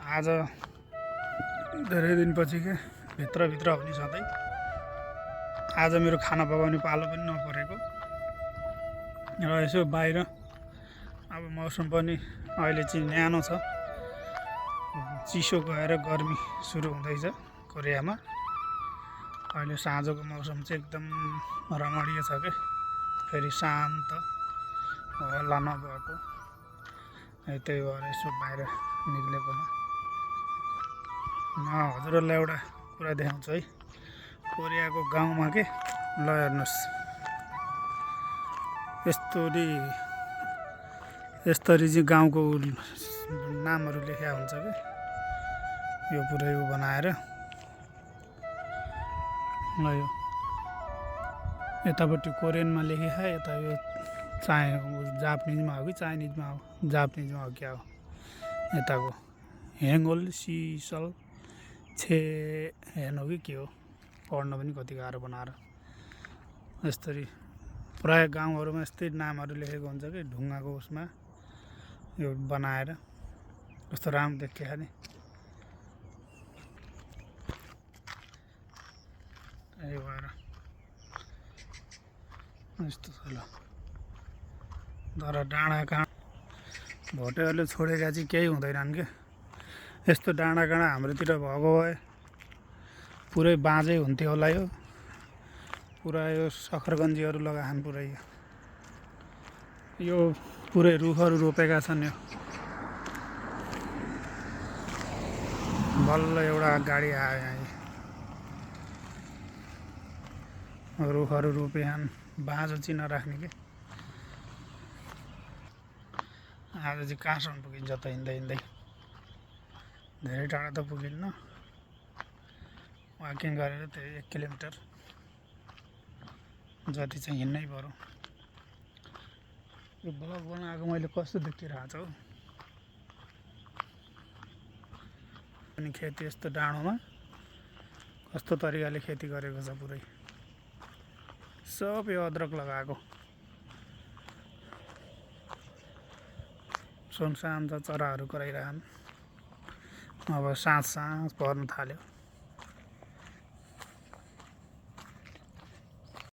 आज धेरै दिनपछि के भित्रभित्र हुने सधैँ आज मेरो खाना पकाउने पालो पनि नपरेको र यसो बाहिर अब मौसम पनि अहिले चाहिँ न्यानो छ। चिसो गएर गर्मी सुरु हुँदैछ कोरियामा। अहिले साँझको मौसम चाहिँ एकदम रमणीय छ के, फेरि शान्त हल्ला नभएको। त्यही भएर यसो बाहिर निक्लेको हजुरहरूलाई एउटा कुरा देखाउँछु है। कोरियाको गाउँमा के ल हेर्नुहोस्, यस्तरी चाहिँ गाउँको नामहरू लेख्या हुन्छ कि यो पुरै बनाएर ल यो यतापट्टि कोरियनमा लेखेको यता यो जापानिजमा हो कि चाइनिजमा हो, जापानिजमा हो क्या हो, यताको हेङ्गोल सिसल छे हेर्नु कि के हो, पढ्न पनि कति गाह्रो बनाएर। यस्तरी प्रायः गाउँहरूमा यस्तै नामहरू लेखेको हुन्छ कि ढुङ्गाको उसमा यो बनाएर, कस्तो राम्रो देखिया नि। त्यही भएर यस्तो छ ल। तर डाँडाकाँडा भोटेहरूले छोडेका चाहिँ केही हुँदैनन् के। यस्तो डाँडाकाँडा हाम्रोतिर भएको भए पुरै बाँझै हुन्थ्यो होला। यो पुरा यो सखरगन्जीहरू लगाछन् पुरै। यो पुरै रुखहरू रोपेका छन्। यो बल्ल एउटा गाडी आयो यहाँ, रुखहरू रोपेछन् बाँझो चाहिँ नराख्ने के। आज चाहिँ कहाँसम्म पुगिन्छ त हिँड्दै हिँड्दै, धेरै टाढा त पुगिन्न, वाकिङ गरेर त्यही 1 किलोमिटर जति चाहिँ हिँड्नै पर्यो। यो ब्लग बनाएको मैले कस्तो देखिरहेको छ हौ। अनि खेती यस्तो डाँडोमा कस्तो तरिकाले खेती गरेको छ, पुरै सब यो अदरक लगाएको। सुनसान छ, चराहरू कराइरहन्। अब साँझ पर्न थाल्यो।